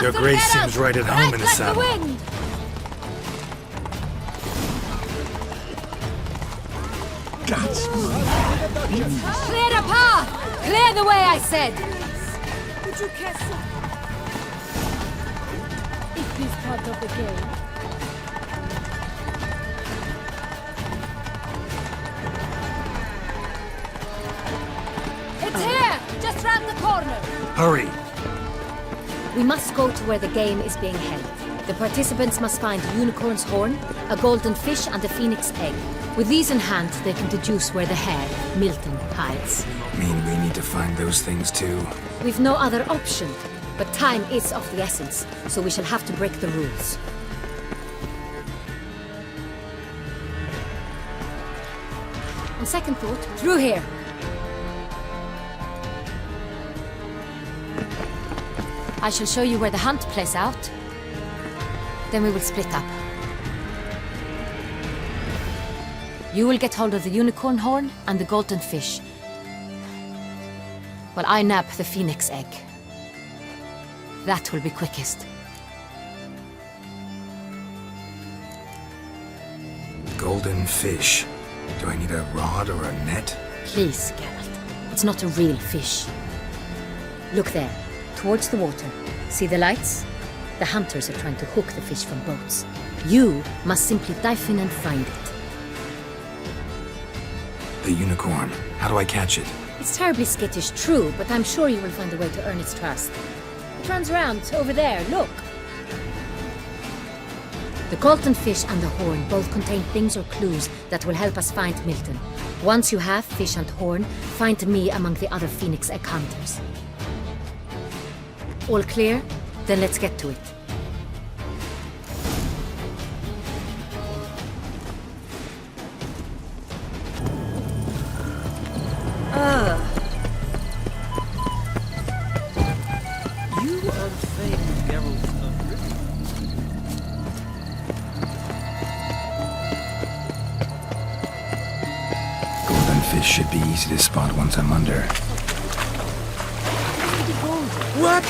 Your grace seems right at home in the saddle. Clear the path! Clear the way, I said! Would you care so? It is part of the game. It's here! Just round the corner! Hurry! We must go to where the game is being held. The participants must find a unicorn's horn, a golden fish, and a phoenix egg. With these in hand, they can deduce where the hare, Milton, hides. Mean we need to find those things too? We've no other option, but time is of the essence, so we shall have to break the rules. On second thought, through here. I shall show you where the hunt plays out. Then we will split up. You will get hold of the unicorn horn and the golden fish, while I nab the phoenix egg. That will be quickest. Golden fish. Do I need a rod or a net? Please, Geralt. It's not a real fish. Look there, towards the water. See the lights? The hunters are trying to hook the fish from boats. You must simply dive in and find it. The unicorn. How do I catch it? It's terribly skittish, true, but I'm sure you will find a way to earn its trust. It runs around, over there, look. The golden fish and the horn both contain things or clues that will help us find Milton. Once you have fish and horn, find me among the other phoenix egg hunters. All clear? Then let's get to it. You are famed Geralt of Rivia. Golden fish should be easy to spot once I'm under. What?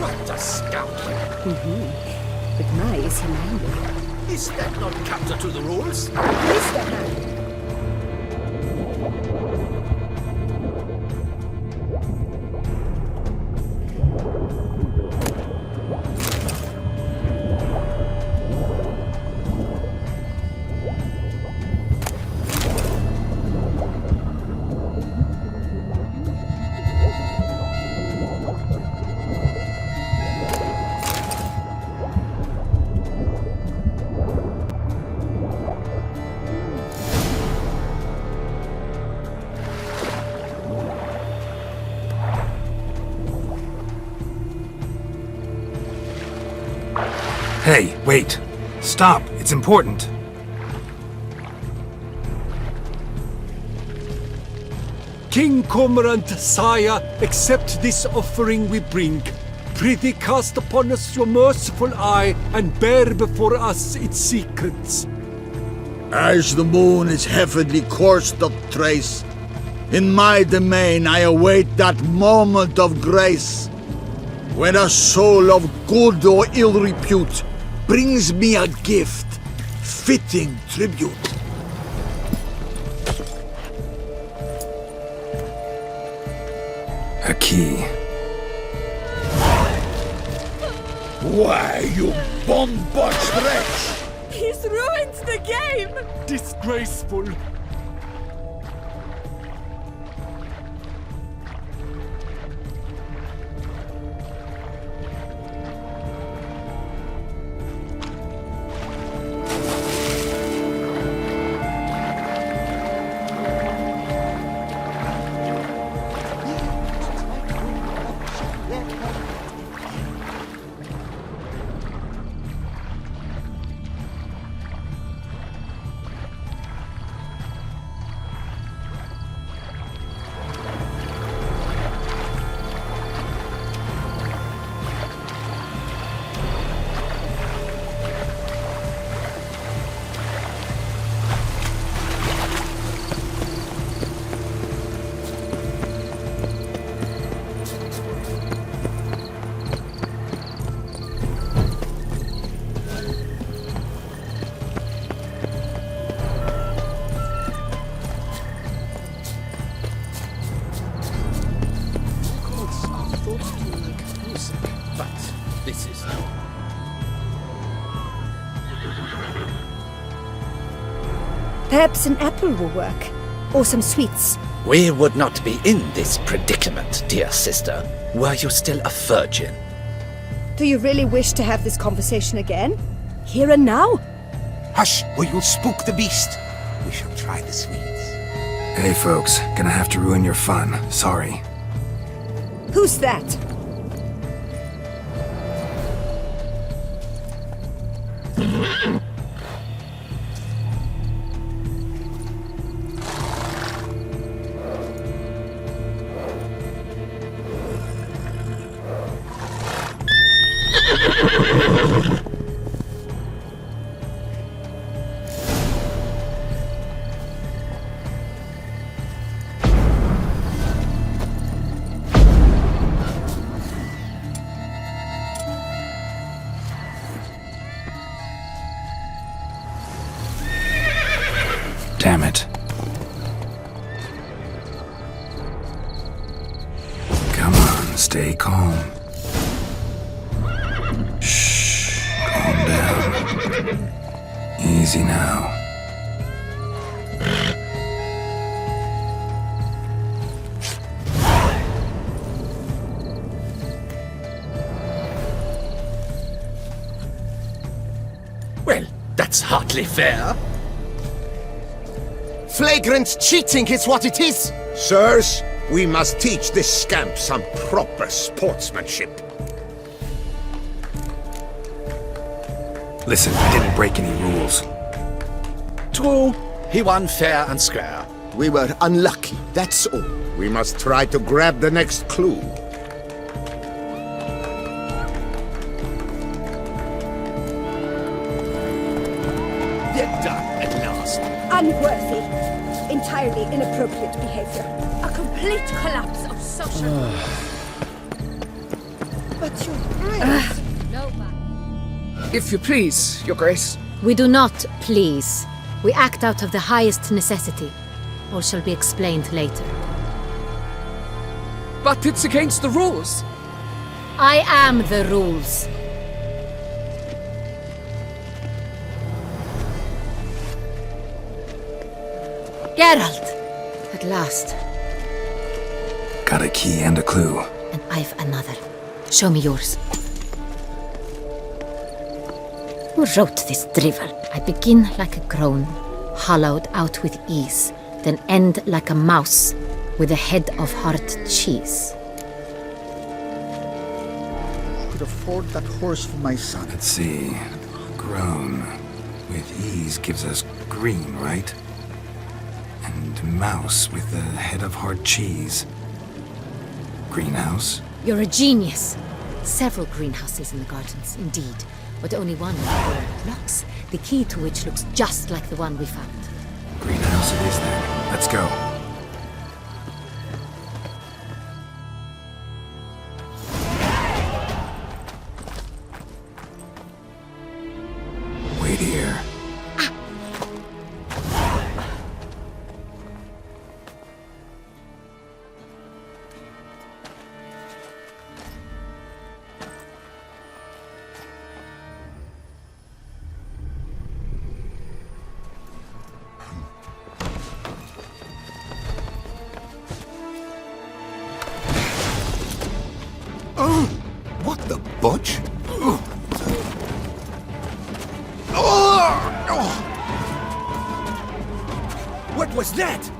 What a scoundrel! But my is Himalayan. Is that not counter to the rules? Mr. Harry. Hey, wait. Stop. It's important. King Cormorant, sire, accept this offering we bring. Prithee cast upon us your merciful eye, and bear before us its secrets. As the moon its heavenly course doth trace, in my domain I await that moment of grace, when a soul of good or ill repute brings me a gift, fitting tribute. A key. Why, you bomb-botched wretch! He's ruined the game! Disgraceful. Perhaps an apple will work. Or some sweets. We would not be in this predicament, dear sister, were you still a virgin. Do you really wish to have this conversation again? Here and now? Hush, or you'll spook the beast. We shall try the sweets. Hey folks, gonna have to ruin your fun. Sorry. Who's that? Damn it. Come on, stay calm. Shh, calm down. Easy now. Well, that's hardly fair. Flagrant cheating is what it is! Sirs, we must teach this scamp some proper sportsmanship. Listen, I didn't break any rules. True, he won fair and square. We were unlucky, that's all. We must try to grab the next clue. They're done at last. Unworthy. Entirely inappropriate behavior. A complete collapse of social... But you're right. No man. If you please, Your Grace. We do not please. We act out of the highest necessity. All shall be explained later. But it's against the rules. I am the rules. Geralt! At last. Got a key and a clue. And I've another. Show me yours. Who wrote this drivel? I begin like a groan, hollowed out with ease, then end like a mouse, with a head of hard cheese. Could afford that horse for my son. Let's see. Grown. With ease gives us green, right? And mouse with the head of hard cheese. Greenhouse? You're a genius. Several greenhouses in the gardens, indeed, but only one with gold blocks, the key to which looks just like the one we found. Greenhouse it is then. Let's go. Wait here. What the butch? What was that?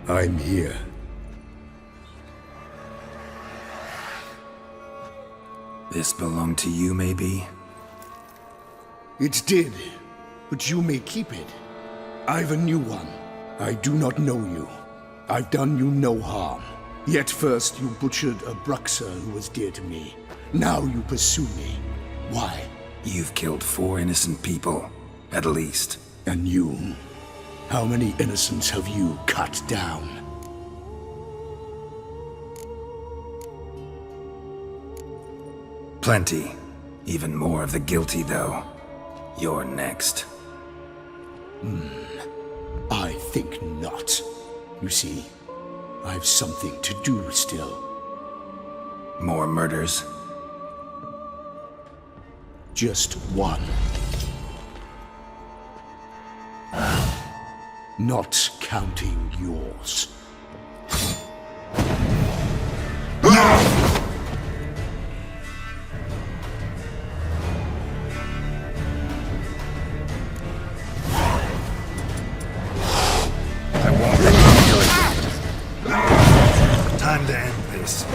I'm here. This belonged to you, maybe? It did. but you may keep it. I've a new one. I do not know you. I've done you no harm. Yet first you butchered a Bruxer who was dear to me. Now you pursue me. Why? You've killed 4 innocent people, at least. And you? How many innocents have you cut down? Plenty. Even more of the guilty, though. You're next. I think not. You see, I've something to do still. More murders? Just one. Not counting yours. Time to end this.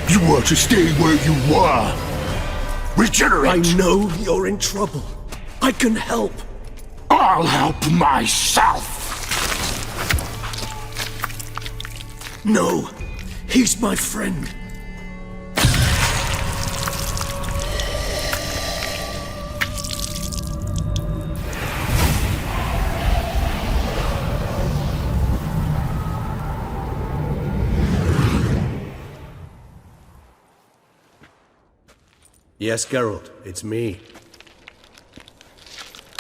You were to stay where you were. Regenerate! I know you're in trouble. I can help. I'll help myself! No, he's my friend. Yes, Geralt, it's me.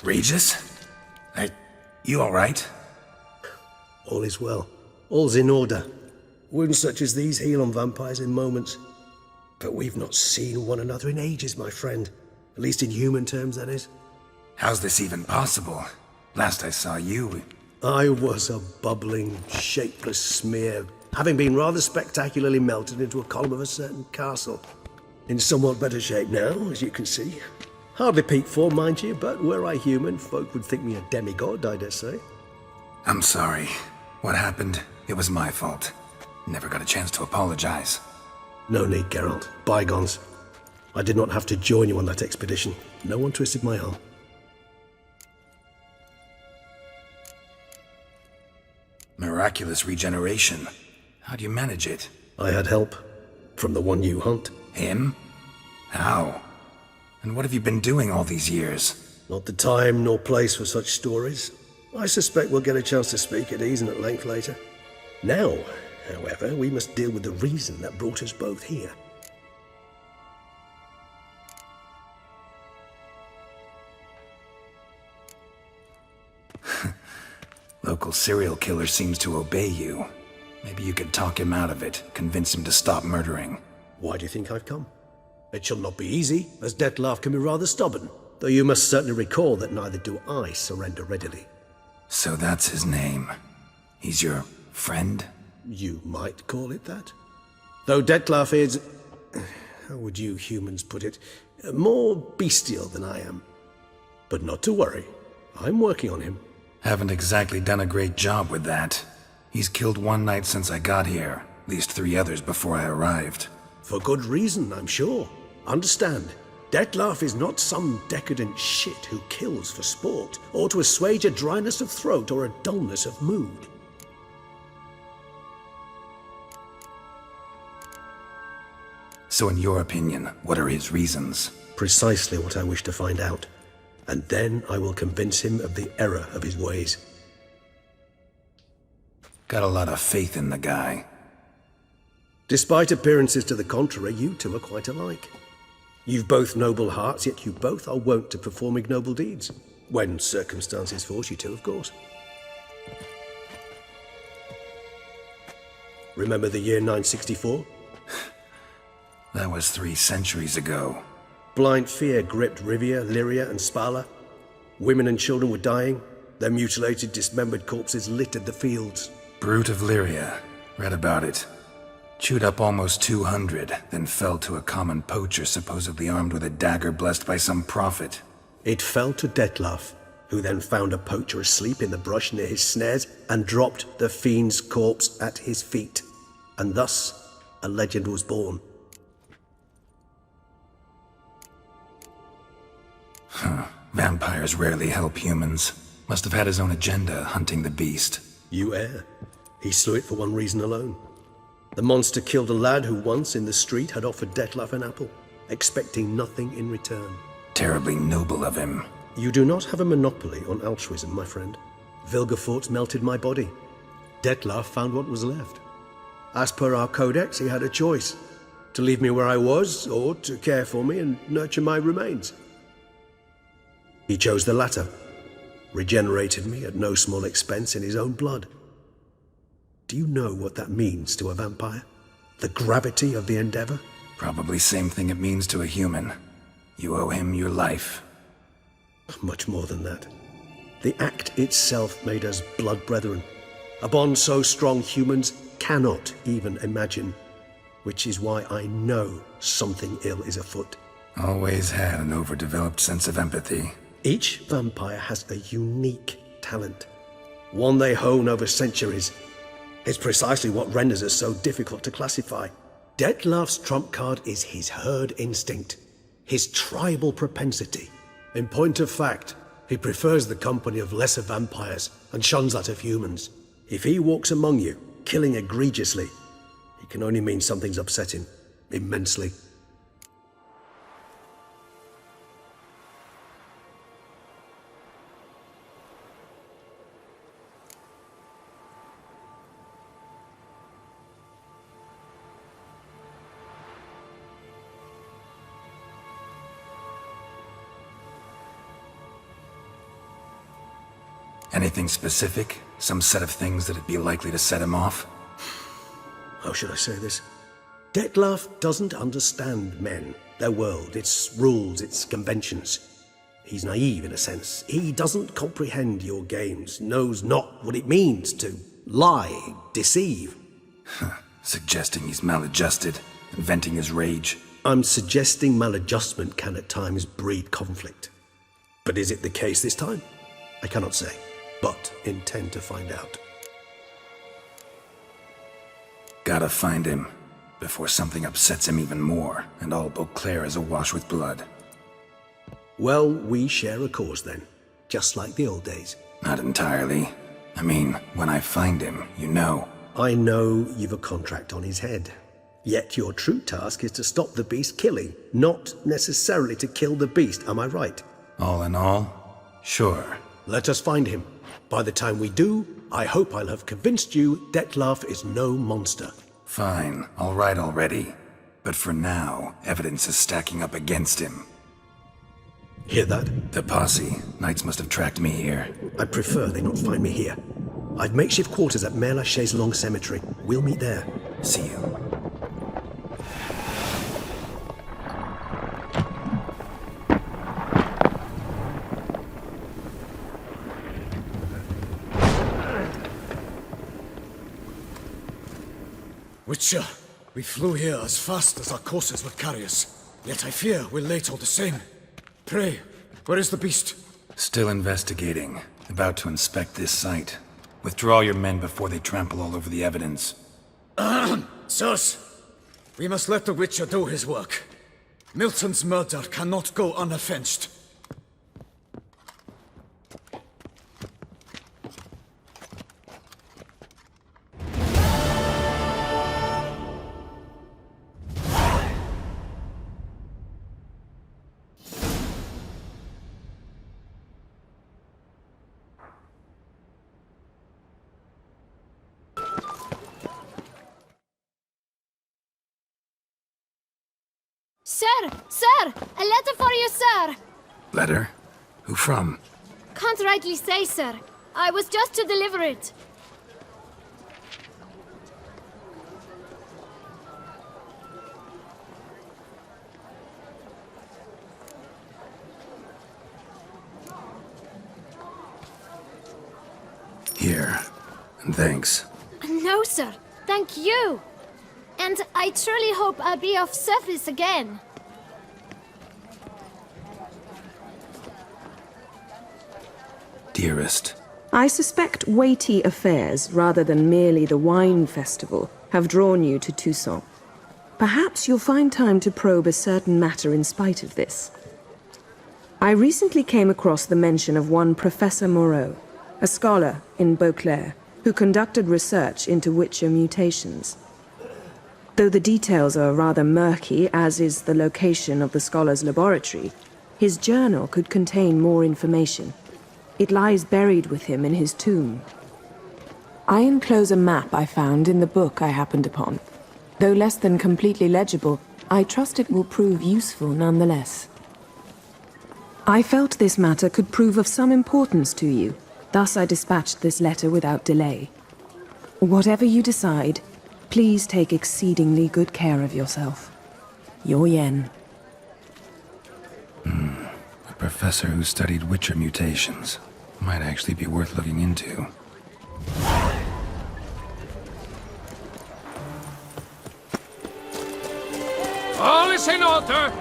Regis? You alright? All is well. All's in order. Wounds such as these heal on vampires in moments. But we've not seen one another in ages, my friend. At least in human terms, that is. How's this even possible? Last I saw you... I was a bubbling, shapeless smear, having been rather spectacularly melted into a column of a certain castle. In somewhat better shape now, as you can see. Hardly peak form, mind you, but were I human, folk would think me a demigod, I dare say. I'm sorry. What happened? It was my fault. Never got a chance to apologize. No need, Geralt. Bygones. I did not have to join you on that expedition. No one twisted my arm. Miraculous regeneration. How do you manage it? I had help. From the one you hunt. Him? How? And what have you been doing all these years? Not the time nor place for such stories. I suspect we'll get a chance to speak at ease and at length later. Now, however, we must deal with the reason that brought us both here. Local serial killer seems to obey you. Maybe you could talk him out of it, convince him to stop murdering. Why do you think I've come? It shall not be easy, as Dettlaff can be rather stubborn, though you must certainly recall that neither do I surrender readily. So that's his name. He's your friend? You might call it that. Though Dettlaff is, how would you humans put it, more bestial than I am. But not to worry, I'm working on him. Haven't exactly done a great job with that. He's killed one knight since I got here, at least 3 others before I arrived. For good reason, I'm sure. Understand, Dettlaff is not some decadent shit who kills for sport, or to assuage a dryness of throat or a dullness of mood. So in your opinion, what are his reasons? Precisely what I wish to find out. And then I will convince him of the error of his ways. Got a lot of faith in the guy. Despite appearances to the contrary, you two are quite alike. You've both noble hearts, yet you both are wont to perform ignoble deeds. When circumstances force you to, of course. Remember the year 964? That was 3 centuries ago. Blind fear gripped Rivia, Lyria, and Spala. Women and children were dying. Their mutilated, dismembered corpses littered the fields. Brute of Lyria. Read about it. Chewed up almost 200, then fell to a common poacher supposedly armed with a dagger blessed by some prophet. It fell to Dettlaff, who then found a poacher asleep in the brush near his snares and dropped the fiend's corpse at his feet. And thus, a legend was born. Vampires rarely help humans. Must have had his own agenda, hunting the beast. You err. He slew it for one reason alone. The monster killed a lad who once in the street had offered Dettlaff an apple, expecting nothing in return. Terribly noble of him. You do not have a monopoly on altruism, my friend. Vilgefortz melted my body. Dettlaff found what was left. As per our codex, he had a choice. To leave me where I was, or to care for me and nurture my remains. He chose the latter. Regenerated me at no small expense in his own blood. Do you know what that means to a vampire? The gravity of the endeavor? Probably same thing it means to a human. You owe him your life. Much more than that. The act itself made us blood brethren. A bond so strong humans cannot even imagine. Which is why I know something ill is afoot. Always had an overdeveloped sense of empathy. Each vampire has a unique talent. One they hone over centuries. It's precisely what renders us so difficult to classify. Dettlaff's trump card is his herd instinct, his tribal propensity. In point of fact, he prefers the company of lesser vampires and shuns that of humans. If he walks among you, killing egregiously, it can only mean something's upsetting, immensely. Anything specific? Some set of things that'd be likely to set him off? How should I say this? Dettlaff doesn't understand men, their world, its rules, its conventions. He's naive in a sense. He doesn't comprehend your games, knows not what it means to lie, deceive. Suggesting he's maladjusted, and venting his rage. I'm suggesting maladjustment can at times breed conflict. But is it the case this time? I cannot say, but intend to find out. Gotta find him, before something upsets him even more, and all Beauclair is awash with blood. Well, we share a cause then, just like the old days. Not entirely. I mean, when I find him, you know. I know you've a contract on his head. Yet your true task is to stop the beast killing, not necessarily to kill the beast, am I right? All in all, sure. Let us find him. By the time we do, I hope I'll have convinced you Dettlaff is no monster. Fine, all right already. But for now, evidence is stacking up against him. Hear that? The posse. Knights must have tracked me here. I prefer they not find me here. I've makeshift quarters at Mère Lachaise Long Cemetery. We'll meet there. See you. Witcher, we flew here as fast as our courses would carry us. Yet I fear we're late all the same. Pray, where is the beast? Still investigating. About to inspect this site. Withdraw your men before they trample all over the evidence. Sirs, we must let the Witcher do his work. Milton's murder cannot go unavenged. Sir! Sir! A letter for you, sir! Letter? Who from? Can't rightly say, sir. I was just to deliver it. Here. And thanks. No, sir. Thank you. And I truly hope I'll be of service again. Dearest. I suspect weighty affairs, rather than merely the wine festival, have drawn you to Toussaint. Perhaps you'll find time to probe a certain matter in spite of this. I recently came across the mention of one Professor Moreau, a scholar in Beauclair, who conducted research into Witcher mutations. Though the details are rather murky, as is the location of the scholar's laboratory, his journal could contain more information. It lies buried with him in his tomb. I enclose a map I found in the book I happened upon. Though less than completely legible, I trust it will prove useful nonetheless. I felt this matter could prove of some importance to you, thus I dispatched this letter without delay. Whatever you decide, please take exceedingly good care of yourself. Your Yen. A professor who studied Witcher mutations. Might actually be worth looking into. All is in order!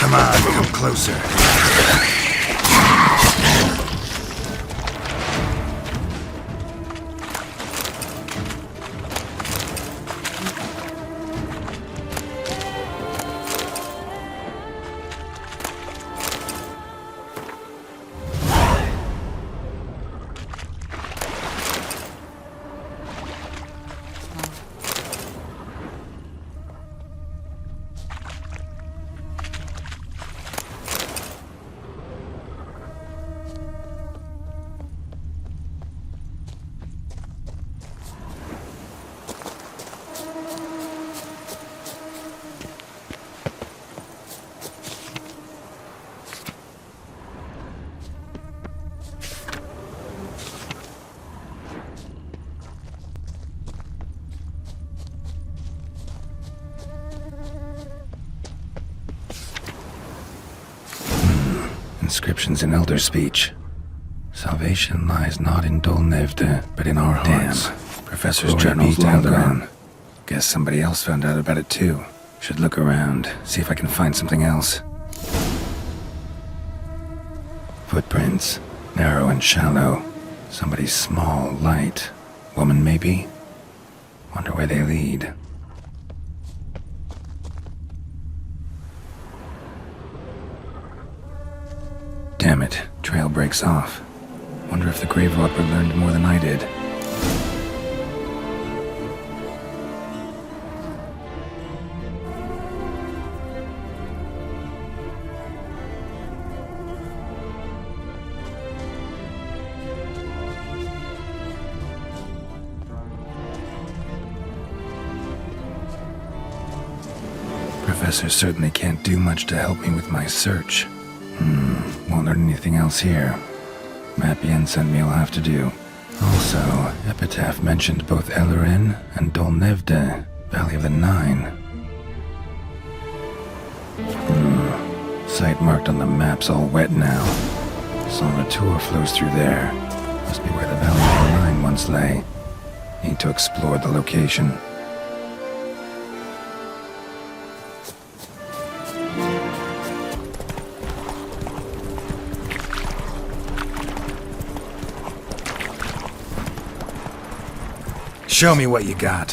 Come on, come closer. Inscriptions in Elder speech. Salvation lies not in Dolnevde, but in our hearts. Professor's journal's long gone. Guess somebody else found out about it too. Should look around, see if I can find something else. Footprints, narrow and shallow. Somebody small, light. Woman, maybe? Wonder where they lead. Damn it, trail breaks off. Wonder if the grave robber learned more than I did. Professor certainly can't do much to help me with my search. Won't learn anything else here. Map Yen sent me will have to do. Also, Epitaph mentioned both Ellerin and Dolnevde, Valley of the Nine. Site marked on the map's all wet now. Tour flows through there. Must be where the Valley of the Nine once lay. Need to explore the location. Show me what you got.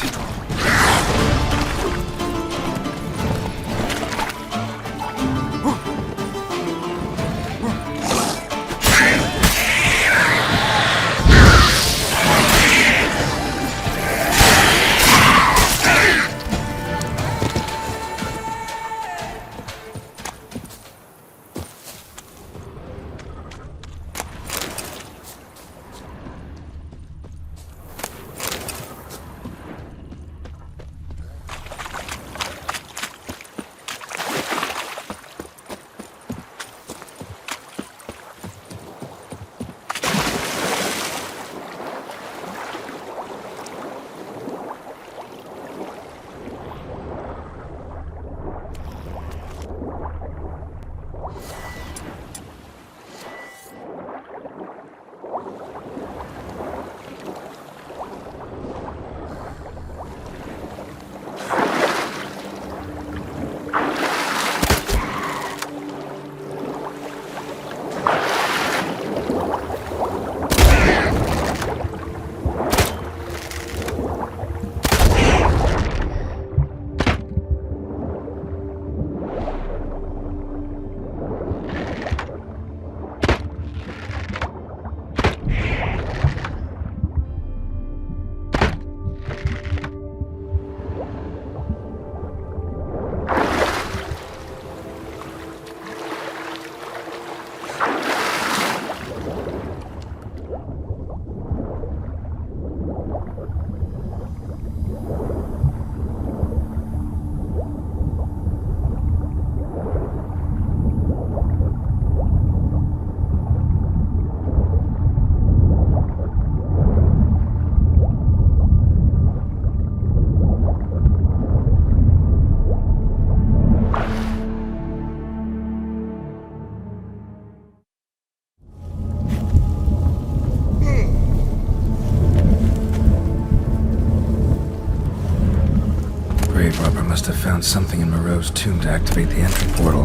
Must have found something in Moreau's tomb to activate the entry portal.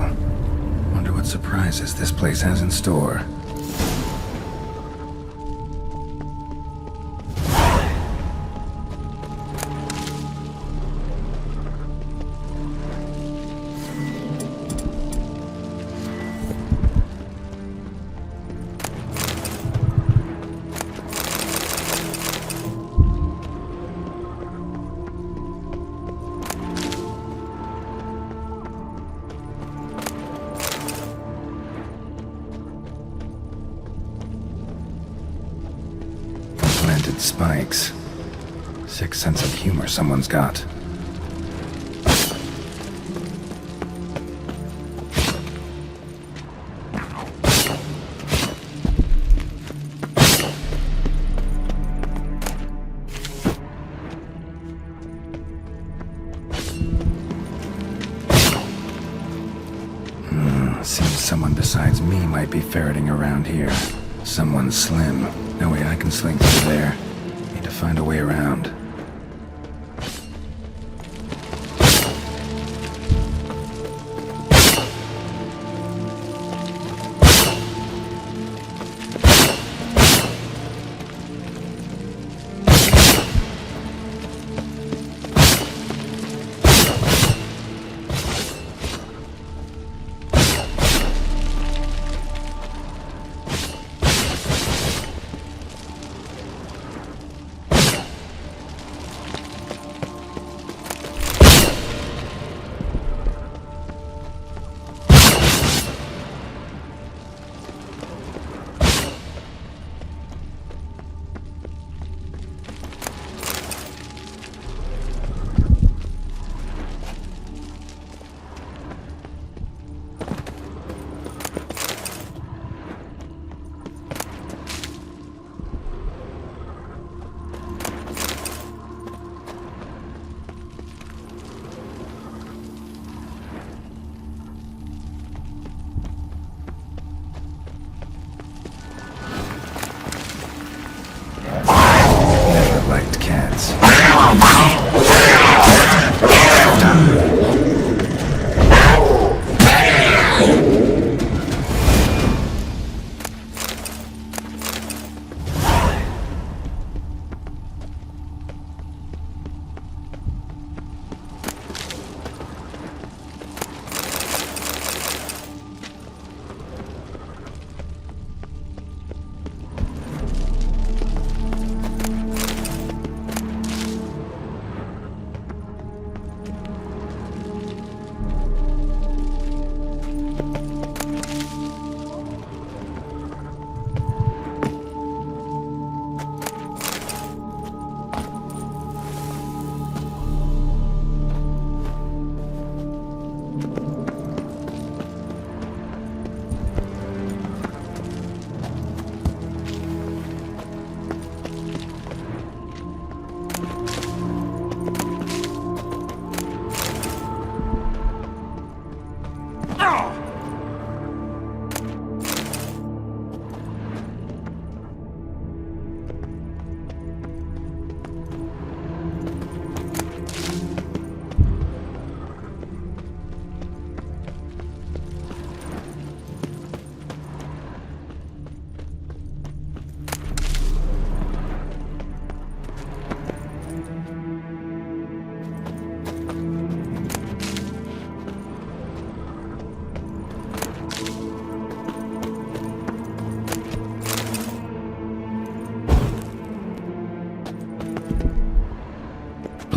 Wonder what surprises this place has in store. Spikes. Sick sense of humor someone's got. Seems someone besides me might be ferreting around here. Someone slim. No way I can slink through there. Need to find a way around.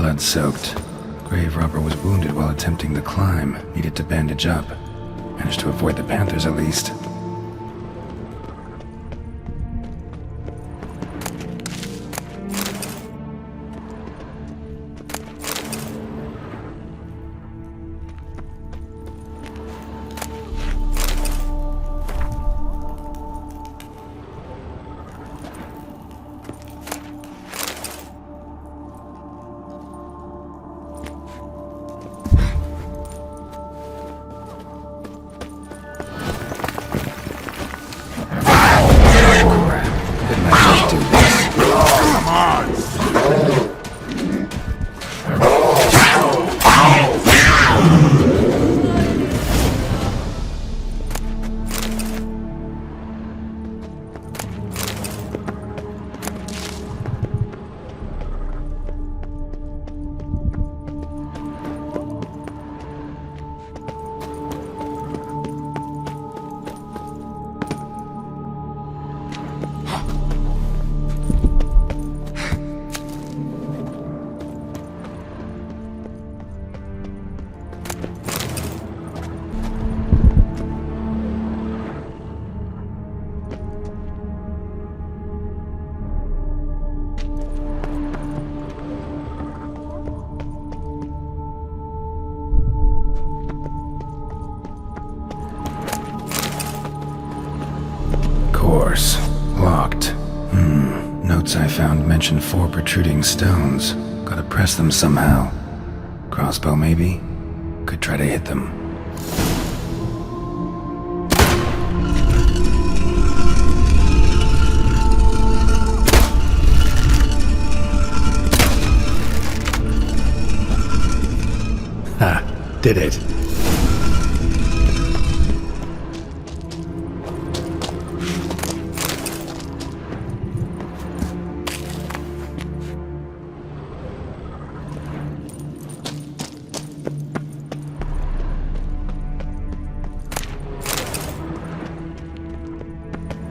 blood-soaked. Grave robber was wounded while attempting the climb. Needed to bandage up. Managed to avoid the panthers at least. Locked. Notes I found mention 4 protruding stones. Gotta press them somehow. Crossbow, maybe? Could try to hit them. Ha! Did it.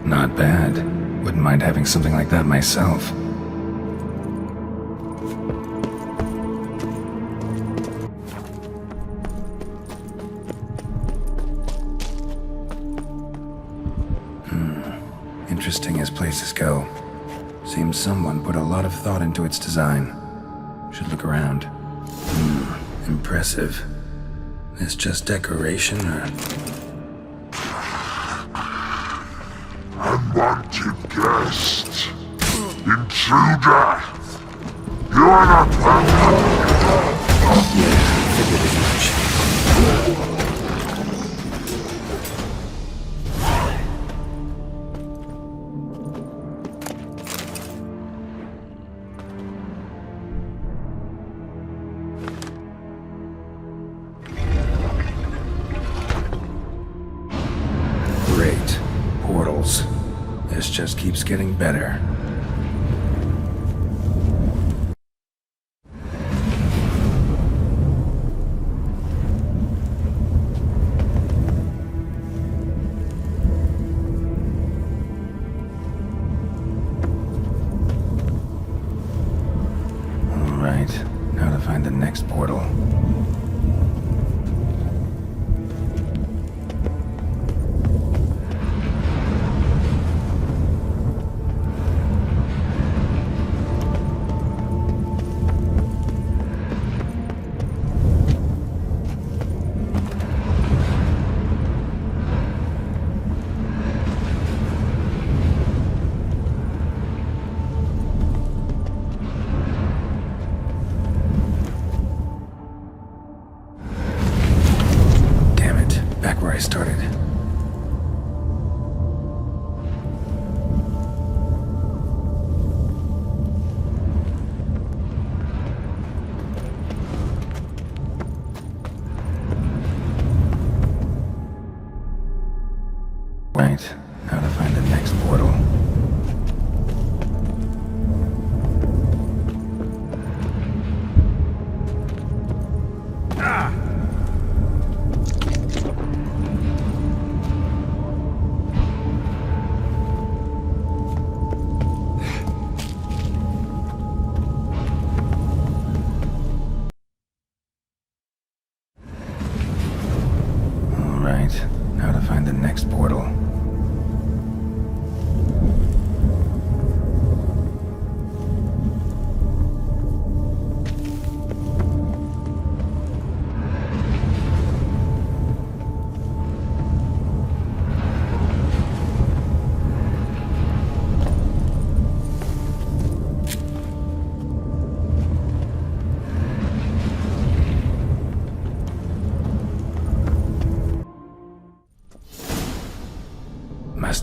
Not bad. Wouldn't mind having something like that myself. Interesting as places go. Seems someone put a lot of thought into its design. Should look around. Impressive. Is just decoration, or... Unwanted guest. Intruder. You are not welcome. Figured as much. Great. Portals. This just keeps getting better. Alright, now to find the next portal.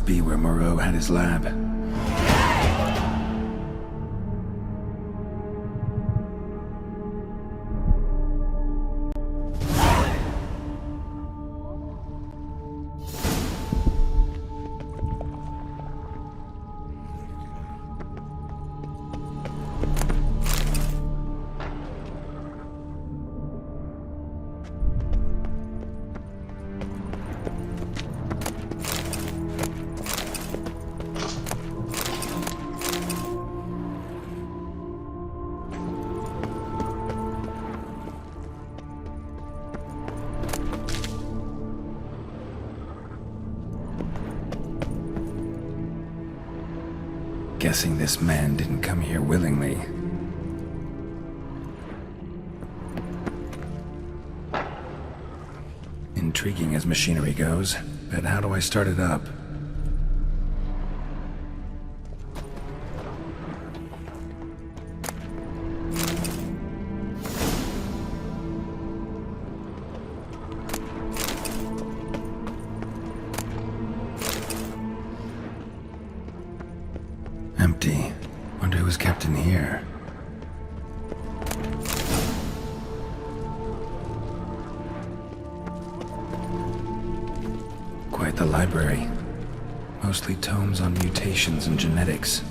must be where Moreau had his lab. Guessing this man didn't come here willingly. Intriguing as machinery goes, but how do I start it up? Empty. Wonder who was kept in here. Quite the library. Mostly tomes on mutations and genetics.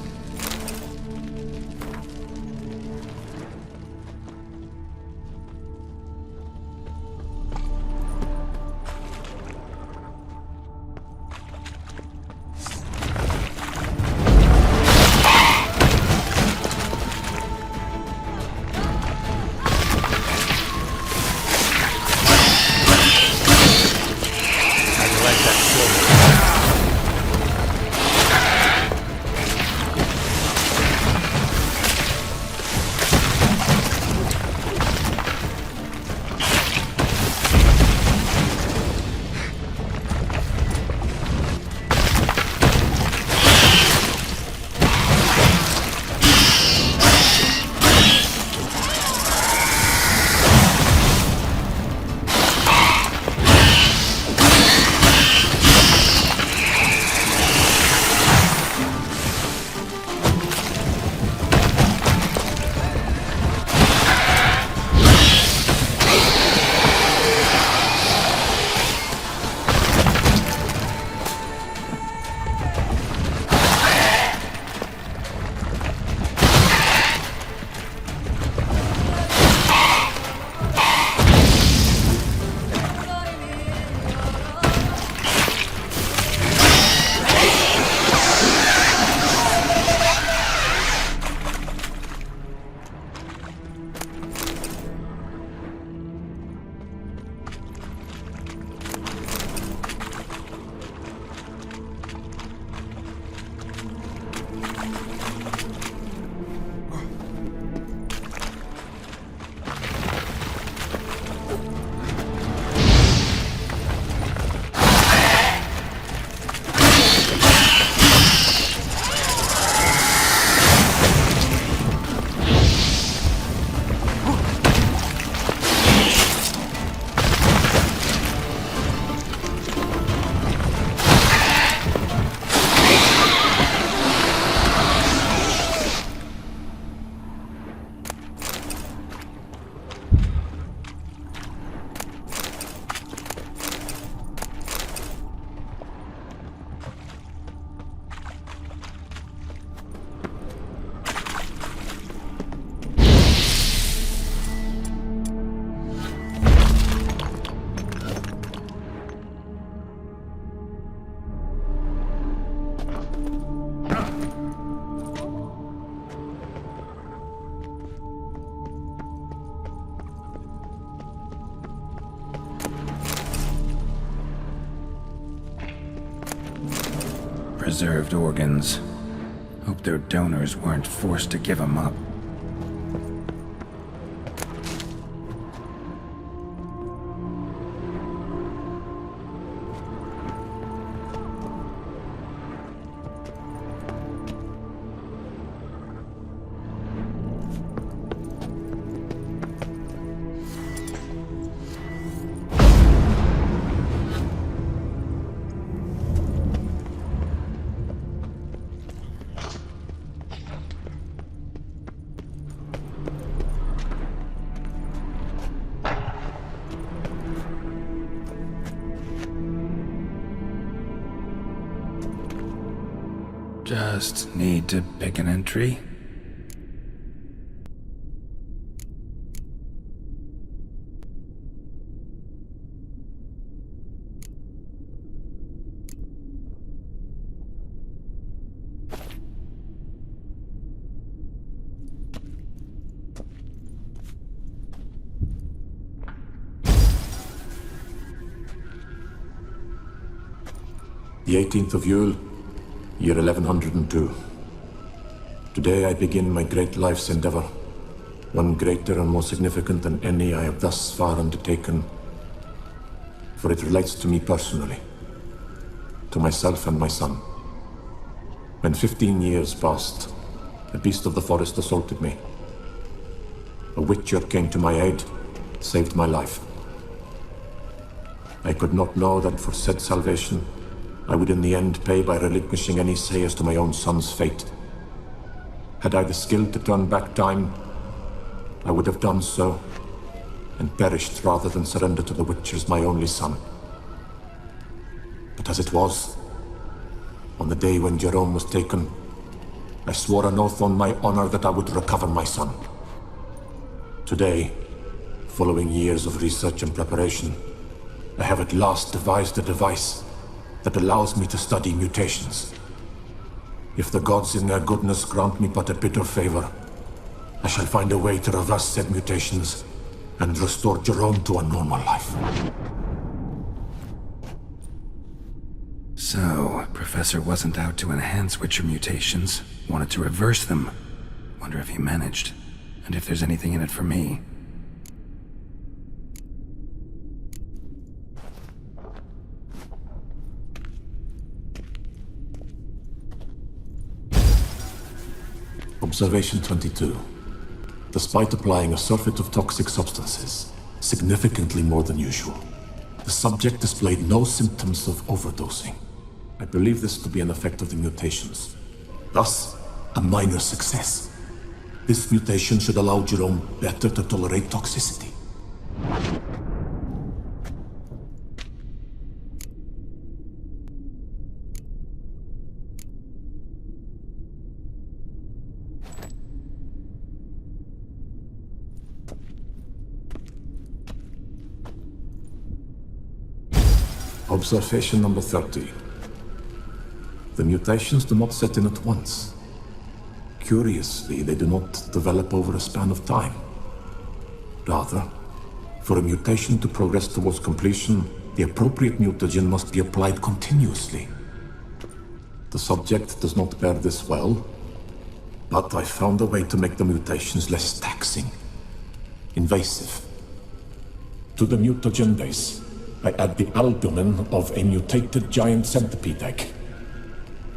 Preserved organs. Hope their donors weren't forced to give them up. Just need to pick an entry. The 18th of Yule, year 1102. Today I begin my great life's endeavor, one greater and more significant than any I have thus far undertaken, for it relates to me personally, to myself and my son. When 15 years passed, a beast of the forest assaulted me. A witcher came to my aid, saved my life. I could not know that for said salvation, I would in the end pay by relinquishing any say as to my own son's fate. Had I the skill to turn back time, I would have done so, and perished rather than surrender to the Witchers my only son. But as it was, on the day when Jerome was taken, I swore an oath on my honor that I would recover my son. Today, following years of research and preparation, I have at last devised a device that allows me to study mutations. If the gods in their goodness grant me but a bit of favor, I shall find a way to reverse said mutations and restore Jerome to a normal life. So, Professor wasn't out to enhance Witcher mutations, wanted to reverse them. Wonder if he managed, and if there's anything in it for me. Observation 22. Despite applying a surfeit of toxic substances, significantly more than usual, the subject displayed no symptoms of overdosing. I believe this to be an effect of the mutations. Thus, a minor success. This mutation should allow Jerome better to tolerate toxicity. Observation number 30. The mutations do not set in at once. Curiously, they do not develop over a span of time. Rather, for a mutation to progress towards completion, the appropriate mutagen must be applied continuously. The subject does not bear this well, but I found a way to make the mutations less taxing, invasive. To the mutagen base, I add the albumin of a mutated giant centipede egg.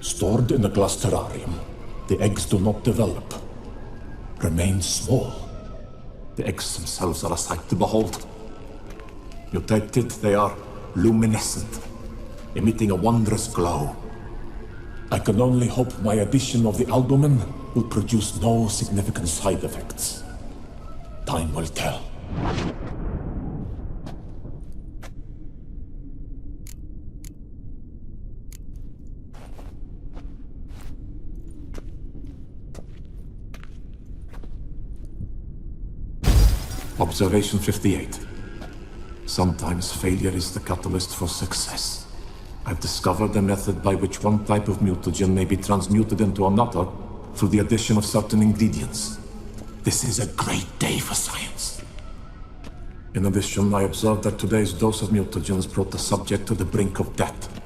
Stored in a glass terrarium, the eggs do not develop, remain small. The eggs themselves are a sight to behold. Mutated, they are luminescent, emitting a wondrous glow. I can only hope my addition of the albumin will produce no significant side effects. Time will tell. Observation 58. Sometimes failure is the catalyst for success. I've discovered a method by which one type of mutagen may be transmuted into another through the addition of certain ingredients. This is a great day for science. In addition, I observed that today's dose of mutagens brought the subject to the brink of death.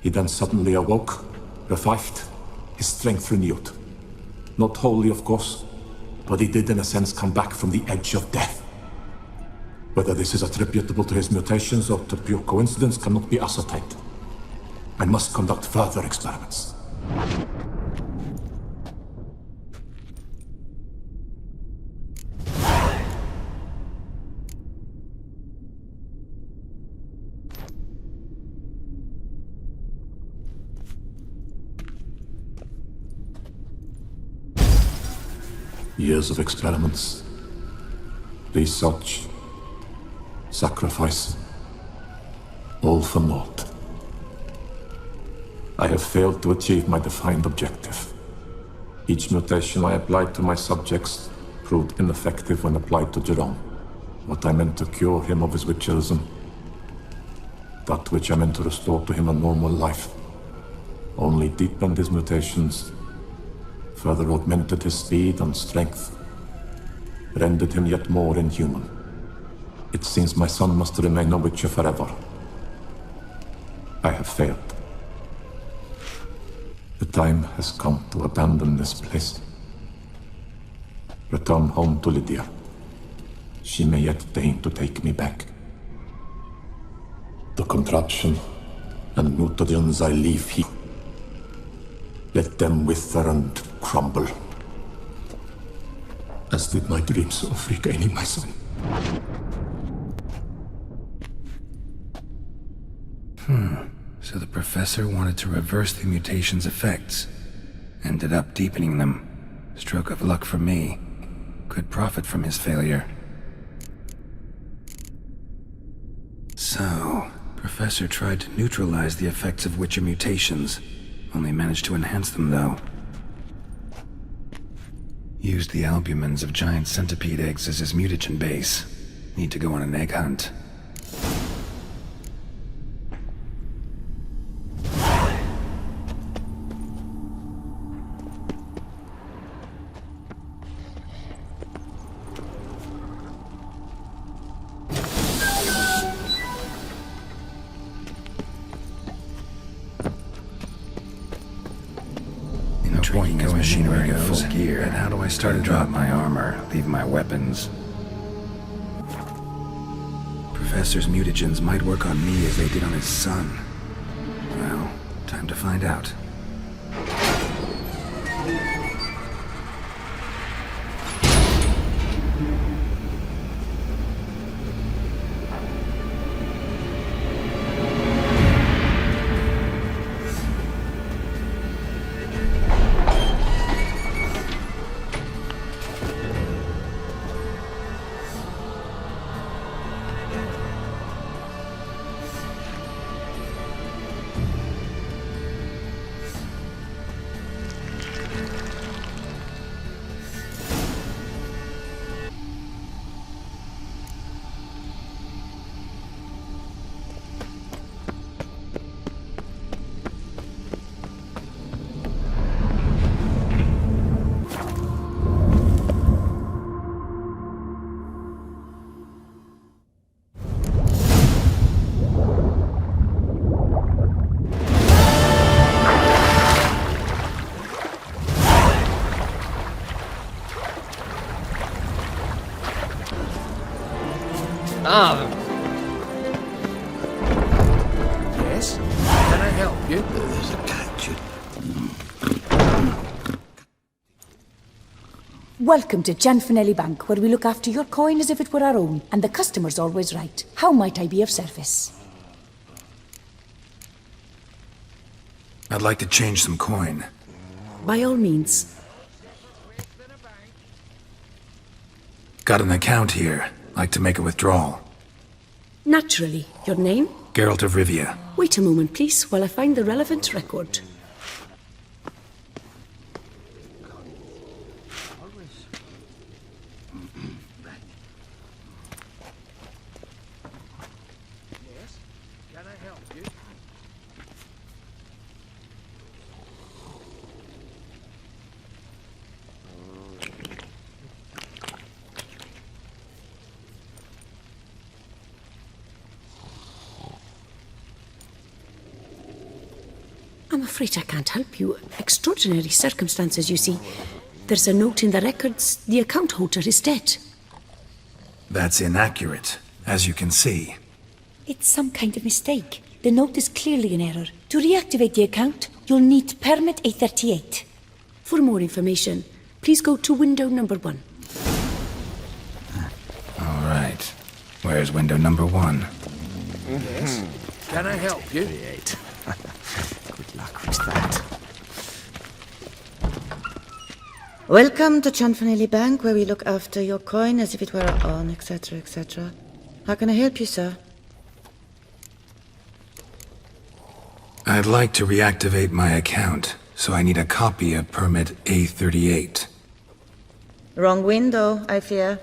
He then suddenly awoke, revived, his strength renewed. Not wholly, of course, but he did in a sense come back from the edge of death. Whether this is attributable to his mutations or to pure coincidence cannot be ascertained. I must conduct further experiments. Years of experiments, research, sacrifice, all for naught. I have failed to achieve my defined objective. Each mutation I applied to my subjects proved ineffective when applied to Jerome. What I meant to cure him of his witcherism, that which I meant to restore to him a normal life, only deepened his mutations, further augmented his speed and strength, rendered him yet more inhuman. It seems my son must remain a witcher forever. I have failed. The time has come to abandon this place. Return home to Lydia. She may yet deign to take me back. The contraption and mutagens I leave here, let them wither and crumble, as did my dreams of regaining my son. So the professor wanted to reverse the mutation's effects. Ended up deepening them. Stroke of luck for me. Could profit from his failure. So, Professor tried to neutralize the effects of Witcher mutations. Only managed to enhance them, though. Used the albumins of giant centipede eggs as his mutagen base. Need to go on an egg hunt. Machinery in full gear, and how do I start to drop my armor, leave my weapons? Professor's mutagens might work on me as they did on his son. Well, time to find out. Yes? Can I help you? There's a catch. Welcome to Gianfinelli Bank, where we look after your coin as if it were our own, and the customer's always right. How might I be of service? I'd like to change some coin. By all means. Got an account here. Like to make a withdrawal. Naturally. Your name? Geralt of Rivia. Wait a moment, please, while I find the relevant record. Yes? Can I help you? I'm afraid I can't help you. Extraordinary circumstances, you see. There's a note in the records. The account holder is dead. That's inaccurate, as you can see. It's some kind of mistake. The note is clearly in error. To reactivate the account, you'll need permit A38. For more information, please go to window number 1. All right. Where's window number 1? Yes? Can I help you? Good luck with that. Welcome to Gianfinelli Bank, where we look after your coin as if it were our own, etc., etc. How can I help you, sir? I'd like to reactivate my account, so I need a copy of Permit A38. Wrong window, I fear.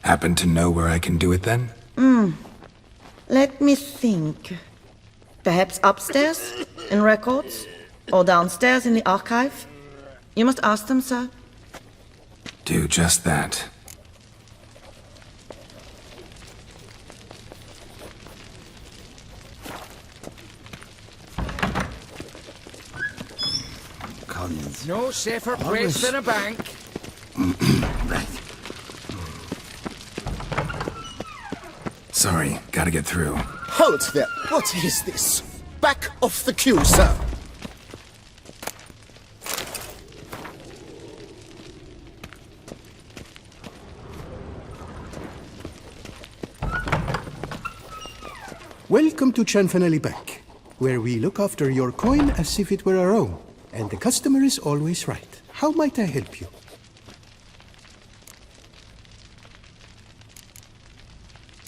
Happen to know where I can do it then? Let me think. Perhaps upstairs, in records? Or downstairs in the archive? You must ask them, sir. Do just that. No safer place than a bank. Sorry, gotta get through. Halt there! What is this? Back off the queue, sir! Welcome to Chanfanelli Bank, where we look after your coin as if it were our own, and the customer is always right. How might I help you?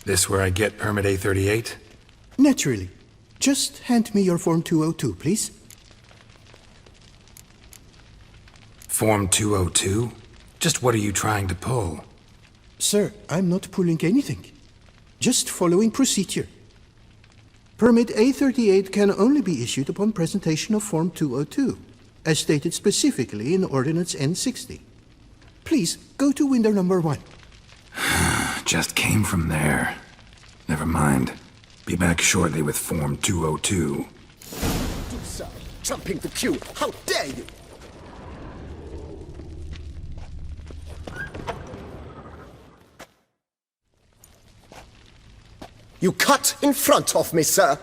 This where I get Permit A38? Naturally. Just hand me your Form 202, please. Form 202? Just what are you trying to pull? Sir, I'm not pulling anything. Just following procedure. Permit A38 can only be issued upon presentation of Form 202, as stated specifically in Ordinance N60. Please, go to window number 1. Just came from there. Never mind. Be back shortly with Form 202. Toussaint, jumping the queue! How dare you! You cut in front of me, sir!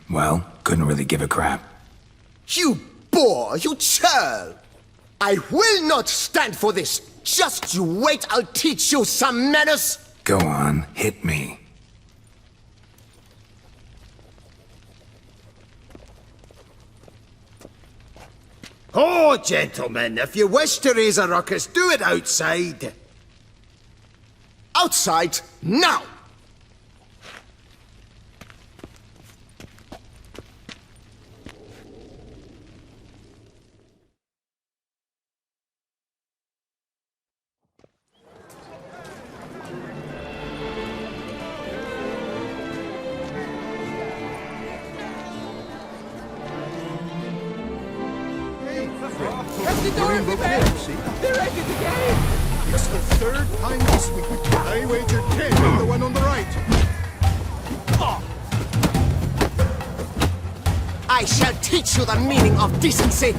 Well, couldn't really give a crap. You boor! You churl! I will not stand for this! Just you wait, I'll teach you some manners! Go on, hit me. Oh, gentlemen, if you wish to raise a ruckus, do it outside. Outside, now! Have the door of the bank! They're ready to get in! It's the third time this week. I wagered 10 on the one on the right. I shall teach you the meaning of decency!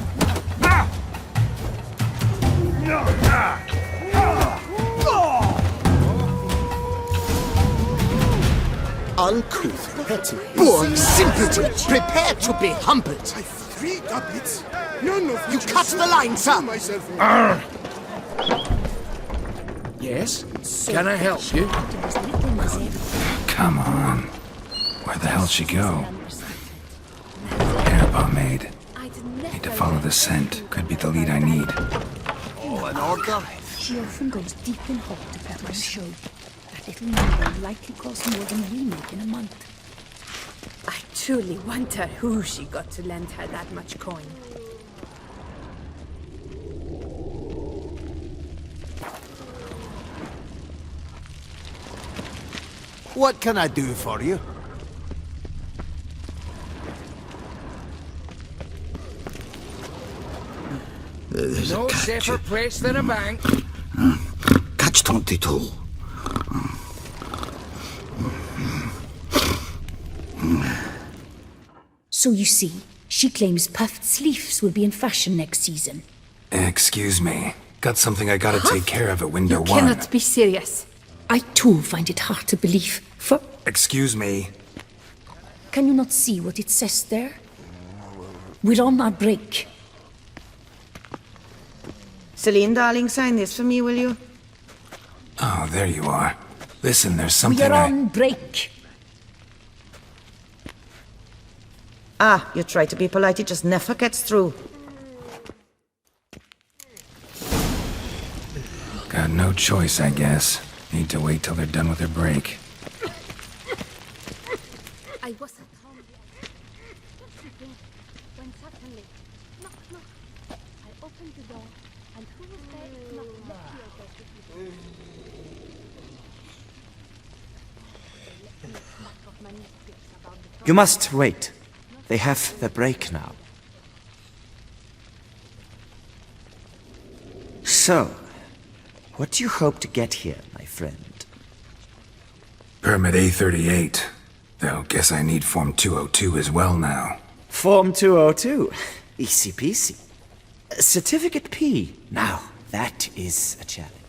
Uncouth, petty, boor, simpleton, prepare to be humbled! 3 goblets. None of you cut the line, sir! Yes? Can I help you? Come on. Where the hell'd she go? Hair pomade. Need to follow the scent. Could be the lead I need. All in order. She often goes deep in hot to prep our show. That little number will likely cost more than we make in a month. I truly wonder who she got to lend her that much coin. What can I do for you? No safer place than a bank. Catch 22. So you see, she claims puffed sleeves will be in fashion next season. Excuse me. Got something I gotta take care of at window 1. Cannot be serious. I too find it hard to believe, for... Excuse me. Can you not see what it says there? We're on our break. Celine, darling, sign this for me, will you? Oh, there you are. Listen, there's We something are on break. Ah, you try to be polite, it just never gets through. Got no choice, I guess. Need to wait till they're done with their break. I was at home when suddenly, knock, knock. I opened the door, and who was there? Not You must wait. They have the break now. So, what do you hope to get here, my friend? Permit A38. Though, guess I need Form 202 as well now. Form 202. Easy peasy. Certificate P. Now, that is a challenge.